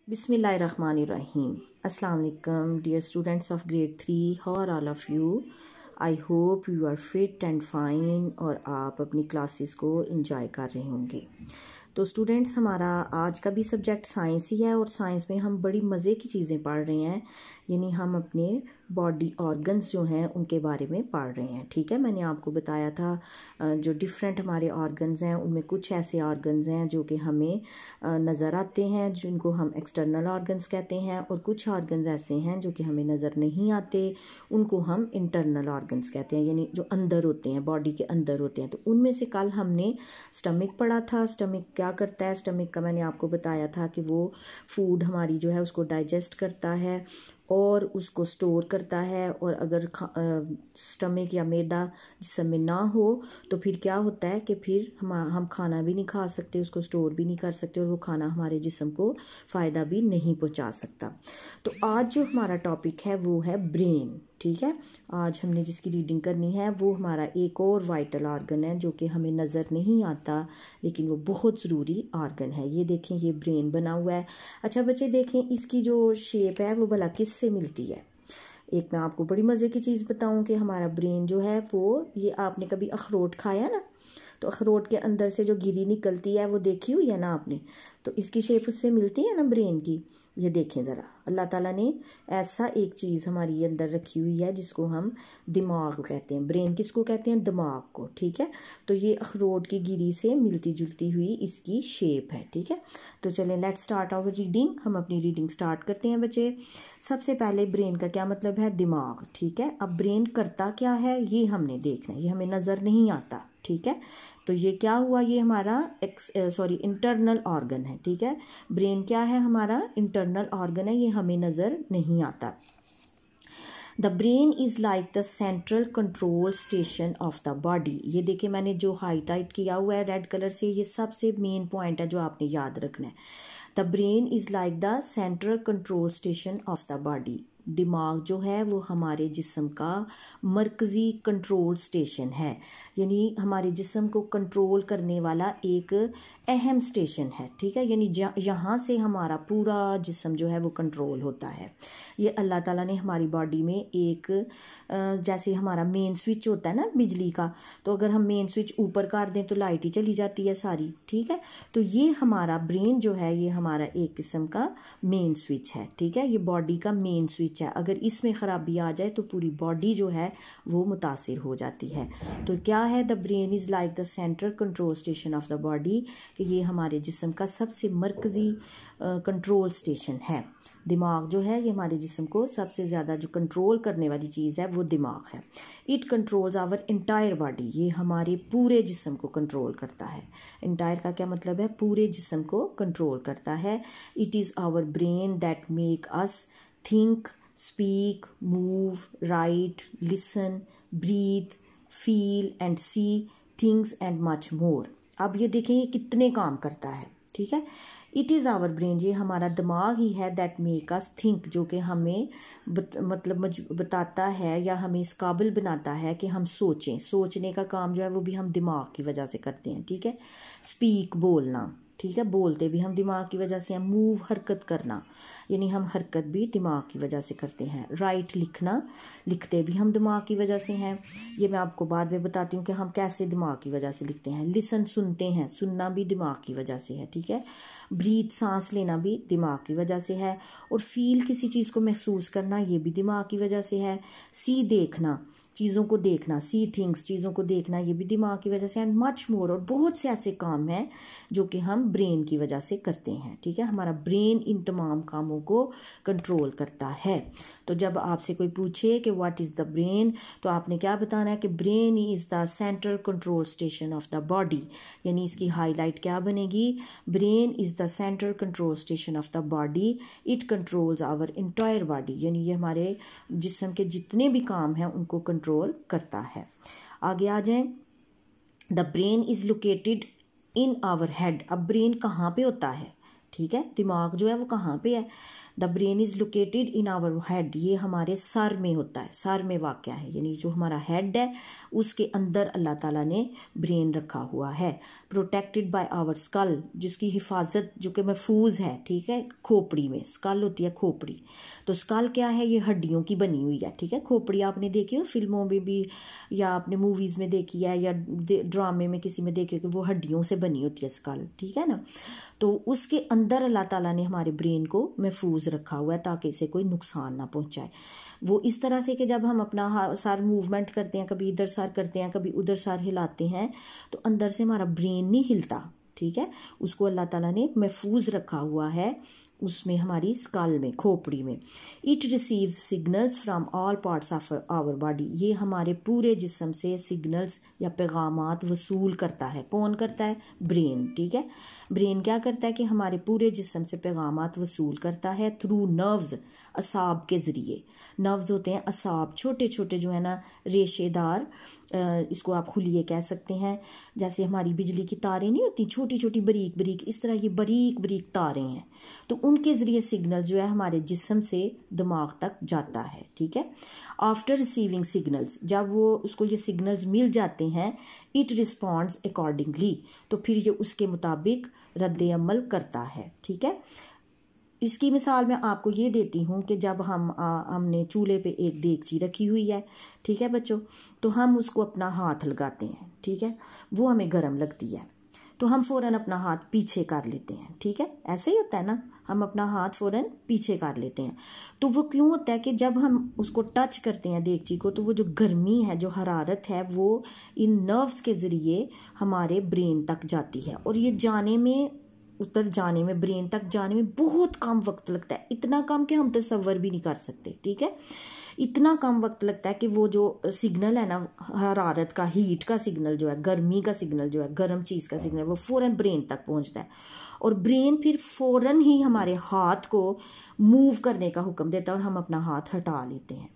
Bismillahirrahmanirrahim. Assalamu alaikum, dear students of grade 3. How are all of you? I hope you are fit and fine और आप अपनी classes को enjoy कर रहे होंगे। तो स्टूडेंट्स, हमारा आज का भी सब्जेक्ट साइंस ही है और साइंस में हम बड़ी मज़े की चीज़ें पढ़ रहे हैं, यानी हम अपने बॉडी ऑर्गन्स जो हैं उनके बारे में पढ़ रहे हैं। ठीक है, मैंने आपको बताया था जो डिफरेंट हमारे ऑर्गन्स हैं उनमें कुछ ऐसे ऑर्गन्स हैं जो कि हमें नज़र आते हैं, जिनको हम एक्सटर्नल ऑर्गन्स कहते हैं, और कुछ ऑर्गन्स ऐसे हैं जो कि हमें नज़र नहीं आते, उनको हम इंटरनल ऑर्गन्स कहते हैं, यानी जो अंदर होते हैं, बॉडी के अंदर होते हैं। तो उनमें से कल हमने स्टमक पढ़ा था। स्टमक क्या करता है? स्टमक का मैंने आपको बताया था कि वो फूड हमारी जो है उसको डाइजेस्ट करता है और उसको स्टोर करता है, और अगर स्टमक या मैदा जिस्म में ना हो तो फिर क्या होता है कि फिर हम खाना भी नहीं खा सकते, उसको स्टोर भी नहीं कर सकते, और वो खाना हमारे जिस्म को फ़ायदा भी नहीं पहुंचा सकता। तो आज जो हमारा टॉपिक है वो है ब्रेन। ठीक है, आज हमने जिसकी रीडिंग करनी है वो हमारा एक और वाइटल ऑर्गन है जो कि हमें नज़र नहीं आता, लेकिन वो बहुत ज़रूरी ऑर्गन है। ये देखें, ये ब्रेन बना हुआ है। अच्छा बच्चे देखें, इसकी जो शेप है वो भला किससे मिलती है। एक मैं आपको बड़ी मज़े की चीज़ बताऊं कि हमारा ब्रेन जो है वो, ये आपने कभी अखरोट खाया ना, तो अखरोट के अंदर से जो गिरी निकलती है वो देखी हुई है ना आपने, तो इसकी शेप उससे मिलती है ना ब्रेन की। ये देखें ज़रा, अल्लाह ताला ने ऐसा एक चीज़ हमारी अंदर रखी हुई है जिसको हम दिमाग कहते हैं। ब्रेन किसको कहते हैं? दिमाग को। ठीक है, तो ये अखरोट की गिरी से मिलती जुलती हुई इसकी शेप है। ठीक है, तो चलें लेट्स स्टार्ट आवर रीडिंग। हम अपनी रीडिंग स्टार्ट करते हैं बच्चे। सबसे पहले ब्रेन का क्या मतलब है? दिमाग। ठीक है, अब ब्रेन करता क्या है ये हमने देखना है, ये हमें नज़र नहीं आता। ठीक है, तो ये क्या हुआ? ये हमारा इंटरनल ऑर्गन है। ठीक है, ब्रेन क्या है? हमारा इंटरनल ऑर्गन है, ये हमें नज़र नहीं आता। The brain is like the central control station of the body. ये देखिए, मैंने जो हाईलाइट किया हुआ है रेड कलर से, ये सबसे मेन पॉइंट है जो आपने याद रखना है। The brain is like the central control station of the body. दिमाग जो है वो हमारे जिस्म का मरकज़ी कंट्रोल स्टेशन है, यानी हमारे जिस्म को कंट्रोल करने वाला एक अहम स्टेशन है। ठीक है, यानी यहाँ से हमारा पूरा जिस्म जो है वो कंट्रोल होता है। ये अल्लाह ताला ने हमारी बॉडी में एक जैसे हमारा मेन स्विच होता है ना बिजली का, तो अगर हम मेन स्विच ऊपर कर दें तो लाइट ही चली जाती है सारी। ठीक है, तो ये हमारा ब्रेन जो है ये हमारा एक किस्म का मेन स्विच है। ठीक है, ये बॉडी का मेन स्विच है। अगर इसमें ख़राबी आ जाए तो पूरी बॉडी जो है वो मुतासिर हो जाती है। तो क्या है? The brain is like the central control station of the body, कि ये हमारे जिस्म का सबसे मरकज़ी कंट्रोल स्टेशन है। दिमाग जो है ये हमारे जिस्म को सबसे ज़्यादा जो कंट्रोल करने वाली चीज़ है वो दिमाग है। It controls our entire body, ये हमारे पूरे जिस्म को कंट्रोल करता है। इंटायर का क्या मतलब है? पूरे जिस्म को कंट्रोल करता है। It is our brain that make us think, speak, move, write, listen, breathe, feel and see things and much more. अब ये देखें ये कितने काम करता है। ठीक है, इट इज़ आवर ब्रेन, ये हमारा दिमाग ही है, दैट मेक अस थिंक, जो कि हमें बताता है या हमें इस काबिल बनाता है कि हम सोचें। सोचने का काम जो है वो भी हम दिमाग की वजह से करते हैं। ठीक है, स्पीक, बोलना। ठीक है, बोलते भी हम दिमाग की वजह से हैं। मूव, हरकत करना, यानी हम हरकत भी दिमाग की वजह से करते हैं। राइट, लिखना, लिखते भी हम दिमाग की वजह से हैं। ये मैं आपको बाद में बताती हूँ कि हम कैसे दिमाग की वजह से लिखते हैं। लिसन, सुनते हैं, सुनना भी दिमाग की वजह से है। ठीक है, ब्रीथ, सांस लेना भी दिमाग की वजह से है, और फील, किसी चीज़ को महसूस करना, ये भी दिमाग की वजह से है। सी, देखना, चीज़ों को देखना, सी थिंग्स, चीज़ों को देखना, ये भी दिमाग की वजह से। एंड मच मोर, और बहुत से ऐसे काम हैं जो कि हम ब्रेन की वजह से करते हैं। ठीक है, हमारा ब्रेन इन तमाम कामों को कंट्रोल करता है। तो जब आपसे कोई पूछे कि व्हाट इज़ द ब्रेन, तो आपने क्या बताना है कि brain is the central control station of the body, यानी इसकी हाईलाइट क्या बनेगी? Brain is the central control station of the body, it controls our entire body, यानी ये हमारे जिस्म के जितने भी काम हैं उनको कंट्रोल करता है। आगे आ जाएं। The brain is located in our head. अब ब्रेन कहाँ पे होता है? ठीक है, दिमाग जो है वो कहाँ पे है? The brain is located in our head, ये हमारे सर में होता है, सर में वाक़ है, यानी जो हमारा हेड है उसके अंदर अल्लाह ताला ने ब्रेन रखा हुआ है। प्रोटेक्टेड बाय आवर स्कल, जिसकी हिफाजत जो कि महफूज है, ठीक है, खोपड़ी में। स्कल होती है खोपड़ी, तो स्कल क्या है? ये हड्डियों की बनी हुई है, ठीक है। खोपड़ी आपने देखी हो फिल्मों में भी, या आपने मूवीज़ में देखी है, या ड्रामे में किसी में देखी कि वो हड्डियों से बनी होती है स्कल, ठीक है ना। तो उसके अंदर अल्लाह ताला ने हमारे ब्रेन को महफूज रखा हुआ है ताकि इसे कोई नुकसान ना पहुंचाए। वो इस तरह से कि जब हम अपना सर मूवमेंट करते हैं, कभी इधर सर करते हैं, कभी उधर सर हिलाते हैं, तो अंदर से हमारा ब्रेन नहीं हिलता, ठीक है। उसको अल्लाह ताला ने महफूज रखा हुआ है उसमें, हमारी स्कल में, खोपड़ी में। It receives signals from all parts of our body, ये हमारे पूरे जिस्म से सिग्नल्स या पैगामात वसूल करता है। कौन करता है? ब्रेन, ठीक है। ब्रेन क्या करता है कि हमारे पूरे जिस्म से पैगामात वसूल करता है थ्रू नर्व्स, असाब के ज़रिए। नर्व्स होते हैं असाब, छोटे छोटे जो है ना रेशेदार, इसको आप खुलिए कह सकते हैं, जैसे हमारी बिजली की तारें नहीं होती, छोटी छोटी बारीक बारीक, इस तरह ये बारीक बारीक तारें हैं। तो उनके ज़रिए सिग्नल जो है हमारे जिस्म से दिमाग तक जाता है, ठीक है। आफ्टर रिसीविंग सिग्नल्स, जब वो उसको ये सिग्नल्स मिल जाते हैं, इट रिस्पॉन्ड्स अकॉर्डिंगली, तो फिर ये उसके मुताबिक रद्द अमल करता है, ठीक है। इसकी मिसाल मैं आपको ये देती हूँ कि जब हमने चूल्हे पे एक देगची रखी हुई है, ठीक है बच्चों, तो हम उसको अपना हाथ लगाते हैं, ठीक है, वो हमें गर्म लगती है, तो हम फ़ौरन अपना हाथ पीछे कर लेते हैं, ठीक है। ऐसे ही होता है ना, हम अपना हाथ फ़ौरन पीछे कर लेते हैं। तो वो क्यों होता है कि जब हम उसको टच करते हैं देगची को, तो वो जो गर्मी है, जो हरारत है, वो इन नर्व्स के ज़रिए हमारे ब्रेन तक जाती है, और ये जाने में, उतर जाने में, ब्रेन तक जाने में बहुत कम वक्त लगता है। इतना कम कि हम तसव्वुर भी नहीं कर सकते, ठीक है। इतना कम वक्त लगता है कि वो जो सिग्नल है ना, हरारत का, हीट का सिग्नल जो है, गर्मी का सिग्नल जो है, गर्म चीज़ का सिग्नल, वो फ़ौरन ब्रेन तक पहुंचता है, और ब्रेन फिर फ़ौरन ही हमारे हाथ को मूव करने का हुक्म देता है और हम अपना हाथ हटा लेते हैं।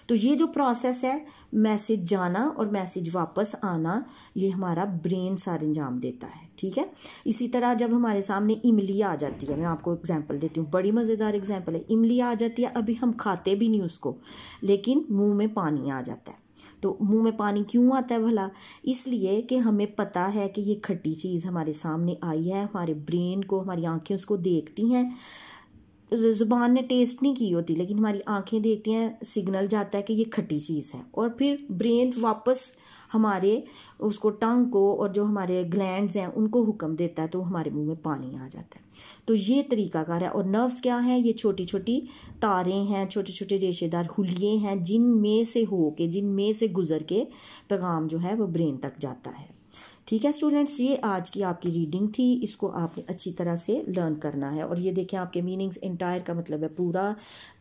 तो ये जो प्रोसेस है, मैसेज जाना और मैसेज वापस आना, ये हमारा ब्रेन सार अंजाम देता है, ठीक है। इसी तरह जब हमारे सामने इमली आ जाती है, मैं आपको एग्जांपल देती हूँ, बड़ी मज़ेदार एग्जांपल है। इमली आ जाती है, अभी हम खाते भी नहीं उसको, लेकिन मुंह में पानी आ जाता है। तो मुंह में पानी क्यों आता है भला? इसलिए कि हमें पता है कि ये खट्टी चीज़ हमारे सामने आई है, हमारे ब्रेन को, हमारी आंखें उसको देखती हैं, ज़ुबान ने टेस्ट नहीं की होती, लेकिन हमारी आंखें देखती हैं, सिग्नल जाता है कि ये खट्टी चीज़ है, और फिर ब्रेन वापस हमारे उसको, टंग को, और जो हमारे ग्लैंड्स हैं उनको हुक्म देता है, तो हमारे मुंह में पानी आ जाता है। तो ये तरीकाकार है। और नर्व्स क्या हैं? ये छोटी छोटी तारें हैं, छोटे छोटे रेशेदार हुलिये हैं, जिनमें से जिनमें से गुजर के पैगाम जो है वो ब्रेन तक जाता है, ठीक है स्टूडेंट्स। ये आज की आपकी रीडिंग थी, इसको आपने अच्छी तरह से लर्न करना है। और ये देखें, आपके मीनिंग्स, इंटायर का मतलब है पूरा,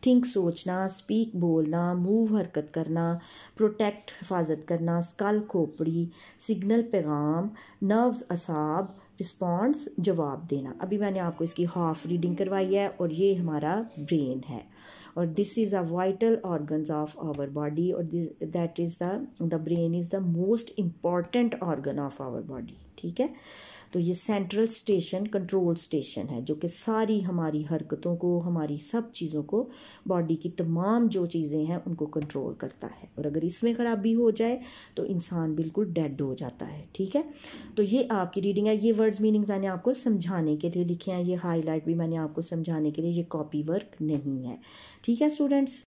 थिंक सोचना, स्पीक बोलना, मूव हरकत करना, प्रोटेक्ट हिफाजत करना, स्कल खोपड़ी, सिग्नल पैगाम, नर्व्स असाब, रिस्पॉन्स जवाब देना। अभी मैंने आपको इसकी हाफ रीडिंग करवाई है, और ये हमारा ब्रेन है, और this is a vital organs of our body, और that is the brain is the most important organ of our body, ठीक है। तो ये सेंट्रल स्टेशन, कंट्रोल स्टेशन है, जो कि सारी हमारी हरकतों को, हमारी सब चीज़ों को, बॉडी की तमाम जो चीज़ें हैं उनको कंट्रोल करता है, और अगर इसमें ख़राबी हो जाए तो इंसान बिल्कुल डेड हो जाता है, ठीक है। तो ये आपकी रीडिंग है। ये वर्ड्स मीनिंग मैंने आपको समझाने के लिए लिखे हैं, ये हाईलाइट भी मैंने आपको समझाने के लिए, ये कॉपी वर्क नहीं है, ठीक है स्टूडेंट्स।